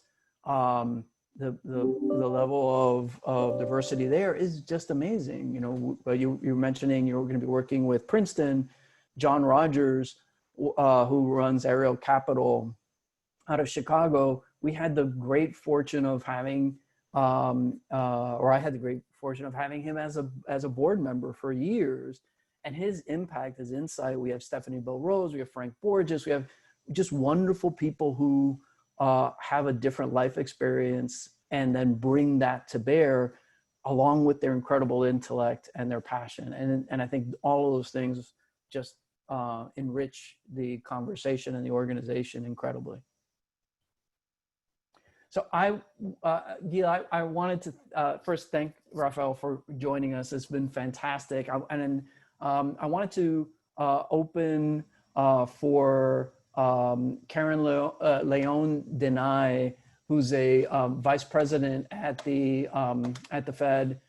the level of diversity there is just amazing. You know, you're mentioning you're going to be working with Princeton. John Rogers, who runs Ariel Capital out of Chicago, we had the great fortune of having, or I had the great fortune of having him as a board member for years. And his impact, his insight, we have Stephanie Bell Rose, we have Frank Borges, we have just wonderful people who have a different life experience and then bring that to bear along with their incredible intellect and their passion. And I think all of those things just enrich the conversation and the organization incredibly. So Gila, I wanted to first thank Raphael for joining us. It's been fantastic. I wanted to open for Karen Leon Denai, who's a vice president at the Fed.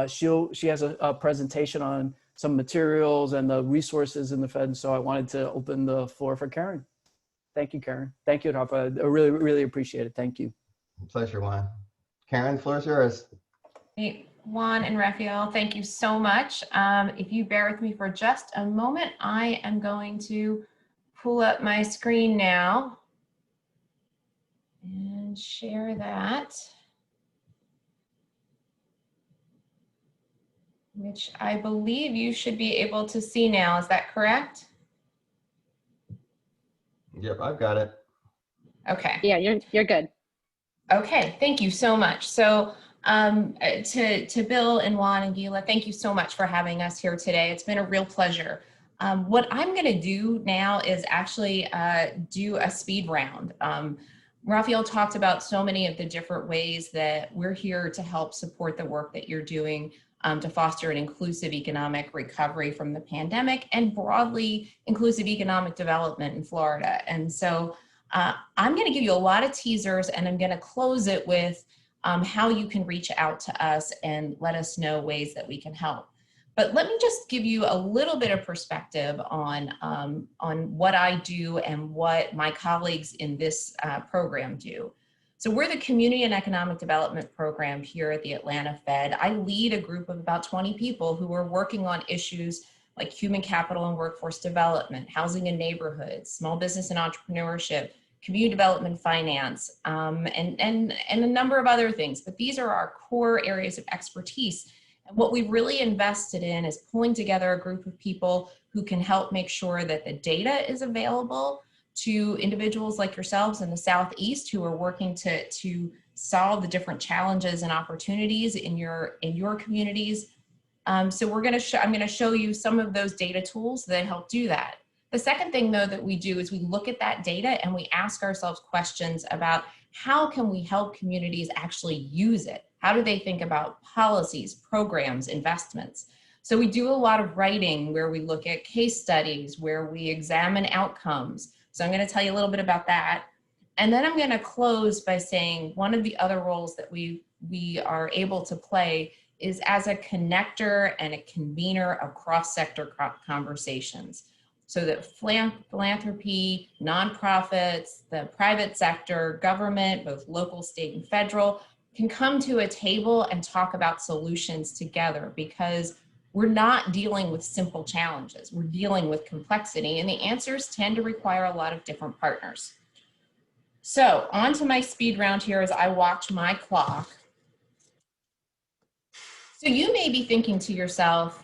She has a presentation on some materials and the resources in the Fed. So I wanted to open the floor for Karen. Thank you, Karen. Thank you, Rafa. I really, really appreciate it. Thank you. Pleasure, Juan. Karen, the floor is yours. Hey, Juan and Raphael, thank you so much. If you bear with me for just a moment, I am going to pull up my screen now and share that, which I believe you should be able to see now. Is that correct? Yep, I've got it. Okay. Yeah, you're good. Okay, thank you so much. So to Bill and Juan and Gila, thank you so much for having us here today. It's been a real pleasure. What I'm going to do now is actually do a speed round. Raphael talked about so many of the different ways that we're here to help support the work that you're doing to foster an inclusive economic recovery from the pandemic and broadly inclusive economic development in Florida. And so I'm going to give you a lot of teasers, and I'm going to close it with how you can reach out to us and let us know ways that we can help. But let me just give you a little bit of perspective on what I do and what my colleagues in this program do. So we're the Community and Economic Development Program here at the Atlanta Fed. I lead a group of about 20 people who are working on issues like human capital and workforce development, housing and neighborhoods, small business and entrepreneurship, community development finance, and a number of other things. But these are our core areas of expertise. And what we've really invested in is pulling together a group of people who can help make sure that the data is available to individuals like yourselves in the Southeast who are working to solve the different challenges and opportunities in your communities. So I'm going to show you some of those data tools that help do that. The second thing, though, that we do is we look at that data and we ask ourselves questions about how can we help communities actually use it? How do they think about policies, programs, investments? So we do a lot of writing where we look at case studies, where we examine outcomes. So I'm going to tell you a little bit about that. And then I'm going to close by saying one of the other roles that we are able to play is as a connector and a convener of cross-sector conversations. So that philanthropy, nonprofits, the private sector, government, both local, state, and federal, can come to a table and talk about solutions together, because we're not dealing with simple challenges. We're dealing with complexity, and the answers tend to require a lot of different partners. So on to my speed round here as I watch my clock. So you may be thinking to yourself,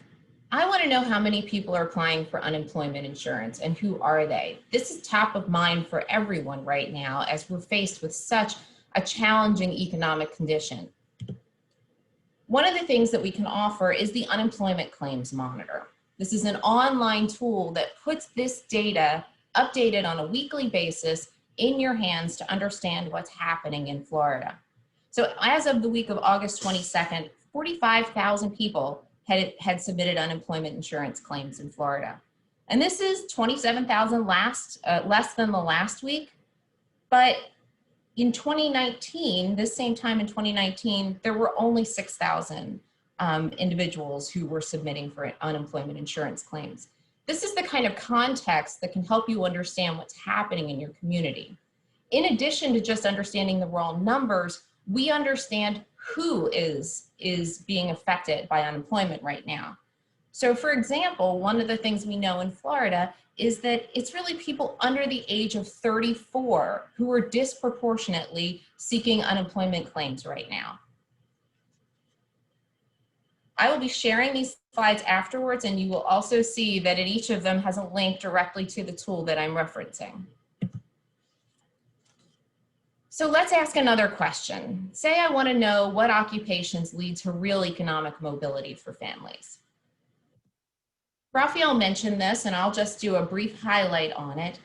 I want to know how many people are applying for unemployment insurance and who are they? This is top of mind for everyone right now as we're faced with such a challenging economic condition. One of the things that we can offer is the Unemployment Claims Monitor. This is an online tool that puts this data updated on a weekly basis in your hands to understand what's happening in Florida. So as of the week of August 22nd, 45,000 people had submitted unemployment insurance claims in Florida. And this is 27,000 less than the last week. But in 2019, this same time in 2019, there were only 6,000 individuals who were submitting for unemployment insurance claims. This is the kind of context that can help you understand what's happening in your community. In addition to just understanding the raw numbers, we understand who is being affected by unemployment right now. So for example, one of the things we know in Florida is that it's really people under the age of 34 who are disproportionately seeking unemployment claims right now. I will be sharing these slides afterwards, and you will also see that in each of them has a link directly to the tool that I'm referencing. So let's ask another question. Say I want to know what occupations lead to real economic mobility for families. Raphael mentioned this, and I'll just do a brief highlight on it.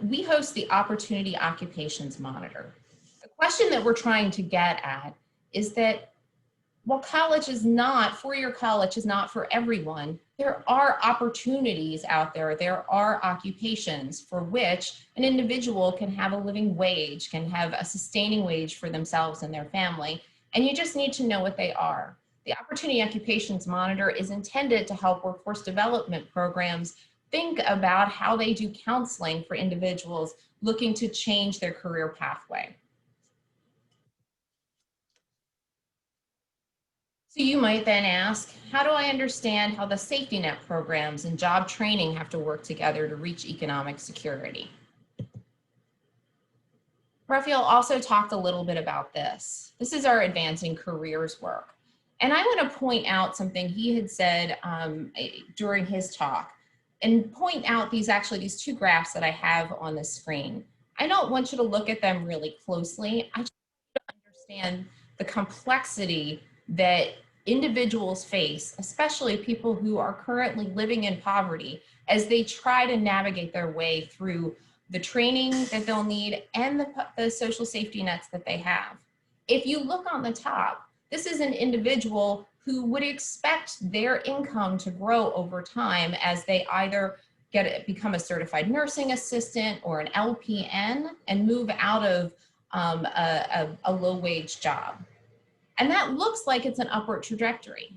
We host the Opportunity Occupations Monitor. The question that we're trying to get at is that while college is not, four-year college is not for everyone, there are opportunities out there. There are occupations for which an individual can have a living wage, can have a sustaining wage for themselves and their family, and you just need to know what they are. The Opportunity Occupations Monitor is intended to help workforce development programs think about how they do counseling for individuals looking to change their career pathway. So you might then ask, how do I understand how the safety net programs and job training have to work together to reach economic security? Raphael also talked a little bit about this. This is our Advancing Careers work. And I want to point out something he had said during his talk, and point out these two graphs that I have on the screen. I don't want you to look at them really closely. I just want you to understand the complexity that individuals face, especially people who are currently living in poverty, as they try to navigate their way through the training that they'll need and the social safety nets that they have. If you look on the top, this is an individual who would expect their income to grow over time as they either become a certified nursing assistant or an LPN and move out of a low-wage job. And that looks like it's an upward trajectory,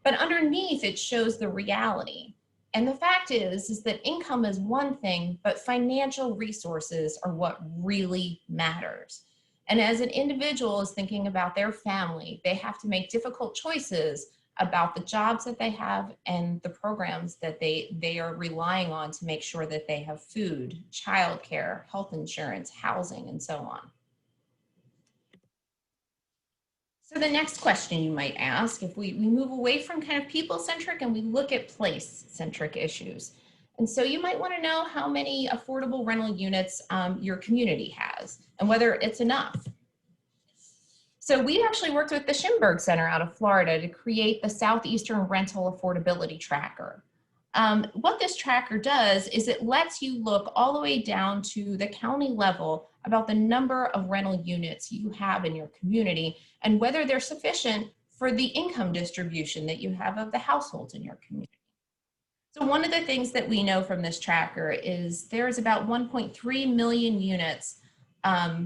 but underneath it shows the reality. And the fact is that income is one thing, but financial resources are what really matters. And as an individual is thinking about their family, they have to make difficult choices about the jobs that they have and the programs that they are relying on to make sure that they have food, childcare, health insurance, housing, and so on. So the next question you might ask, if we move away from kind of people-centric and we look at place-centric issues. And so you might want to know how many affordable rental units your community has and whether it's enough. So we actually worked with the Schimberg Center out of Florida to create the Southeastern Rental Affordability Tracker. What this tracker does is it lets you look all the way down to the county level about the number of rental units you have in your community and whether they're sufficient for the income distribution that you have of the households in your community. So one of the things that we know from this tracker is there's about 1.3 million units.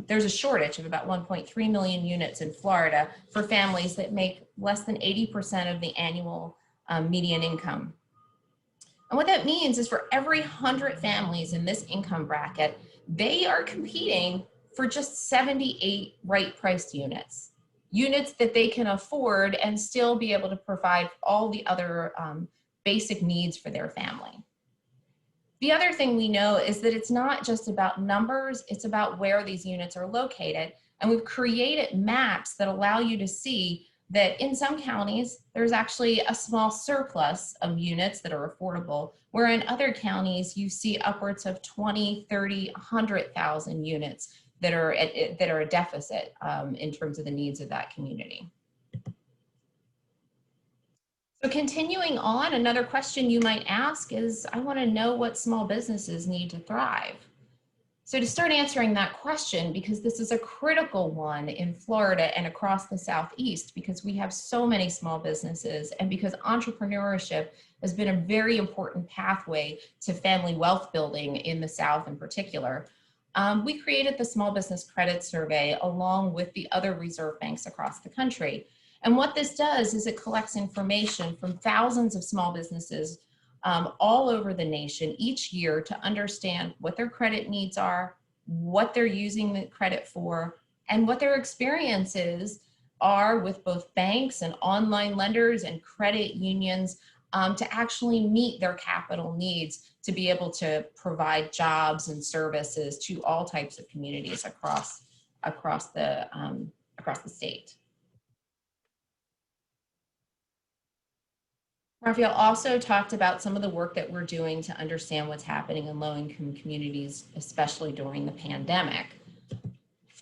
There's a shortage of about 1.3 million units in Florida for families that make less than 80% of the annual median income. And what that means is for every 100 families in this income bracket, they are competing for just 78 right-priced units, units that they can afford and still be able to provide all the other basic needs for their family. The other thing we know is that it's not just about numbers, it's about where these units are located. And we've created maps that allow you to see that in some counties, there's actually a small surplus of units that are affordable, where in other counties, you see upwards of 20, 30, 100,000 units that are a deficit in terms of the needs of that community. So continuing on, another question you might ask is, I want to know what small businesses need to thrive. So to start answering that question, because this is a critical one in Florida and across the Southeast, because we have so many small businesses and because entrepreneurship has been a very important pathway to family wealth building in the South in particular, we created the Small Business Credit Survey along with the other reserve banks across the country. And what this does is it collects information from thousands of small businesses all over the nation each year to understand what their credit needs are, what they're using the credit for, and what their experiences are with both banks and online lenders and credit unions to actually meet their capital needs to be able to provide jobs and services to all types of communities across the state. Raphael also talked about some of the work that we're doing to understand what's happening in low-income communities, especially during the pandemic.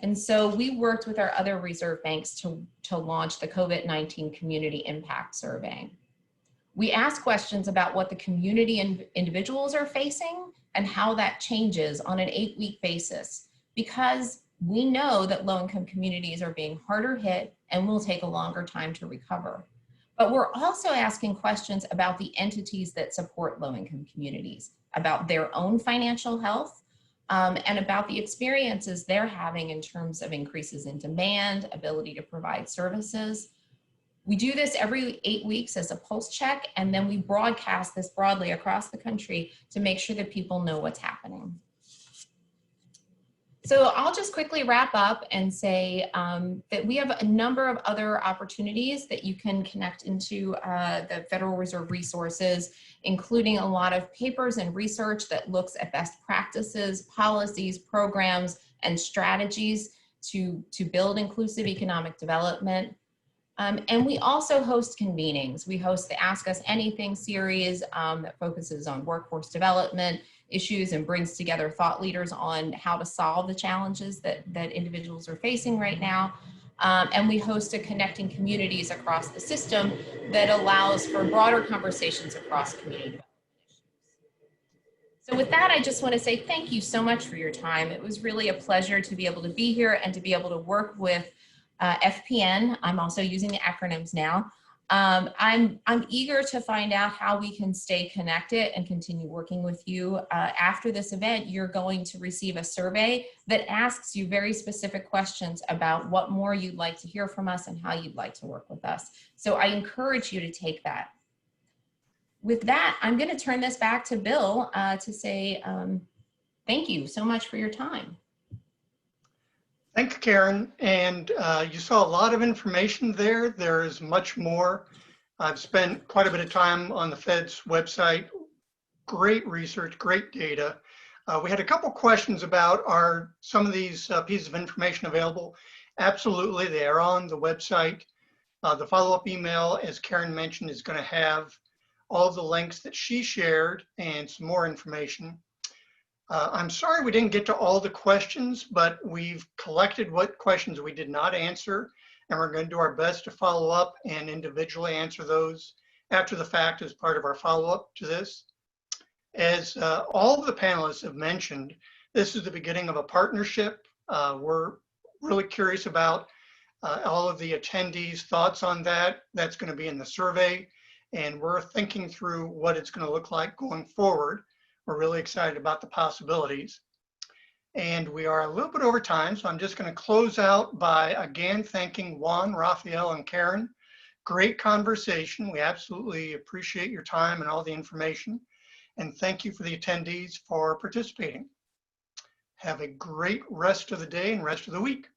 And so we worked with our other reserve banks to launch the COVID-19 Community Impact Survey. We asked questions about what the community and individuals are facing and how that changes on an 8-week basis, because we know that low-income communities are being harder hit and will take a longer time to recover. But we're also asking questions about the entities that support low-income communities, about their own financial health, and about the experiences they're having in terms of increases in demand, ability to provide services. We do this every 8 weeks as a pulse check, and then we broadcast this broadly across the country to make sure that people know what's happening. So I'll just quickly wrap up and say that we have a number of other opportunities that you can connect into the Federal Reserve resources, including a lot of papers and research that looks at best practices, policies, programs, and strategies to build inclusive economic development. And we also host convenings. We host the Ask Us Anything series that focuses on workforce development issues and brings together thought leaders on how to solve the challenges that individuals are facing right now. And we host a Connecting Communities across the system that allows for broader conversations across community development issues. So with that, I just want to say thank you so much for your time. It was really a pleasure to be able to be here and to be able to work with FPN. I'm also using the acronyms now. I'm eager to find out how we can stay connected and continue working with you. After this event, you're going to receive a survey that asks you very specific questions about what more you'd like to hear from us and how you'd like to work with us. So I encourage you to take that. With that, I'm going to turn this back to Bill to say thank you so much for your time. Thanks, Karen. And you saw a lot of information there. There is much more. I've spent quite a bit of time on the Fed's website. Great research, great data. We had a couple questions about are some of these pieces of information available? Absolutely, they are on the website. The follow-up email, as Karen mentioned, is going to have all of the links that she shared and some more information. I'm sorry we didn't get to all the questions, but we've collected what questions we did not answer, and we're going to do our best to follow up and individually answer those after the fact as part of our follow-up to this. As all of the panelists have mentioned, this is the beginning of a partnership. We're really curious about all of the attendees' thoughts on that. That's going to be in the survey, and we're thinking through what it's going to look like going forward. We're really excited about the possibilities. And we are a little bit over time, so I'm just going to close out by again thanking Juan, Raphael, and Karen. Great conversation. We absolutely appreciate your time and all the information. And thank you for the attendees for participating. Have a great rest of the day and rest of the week.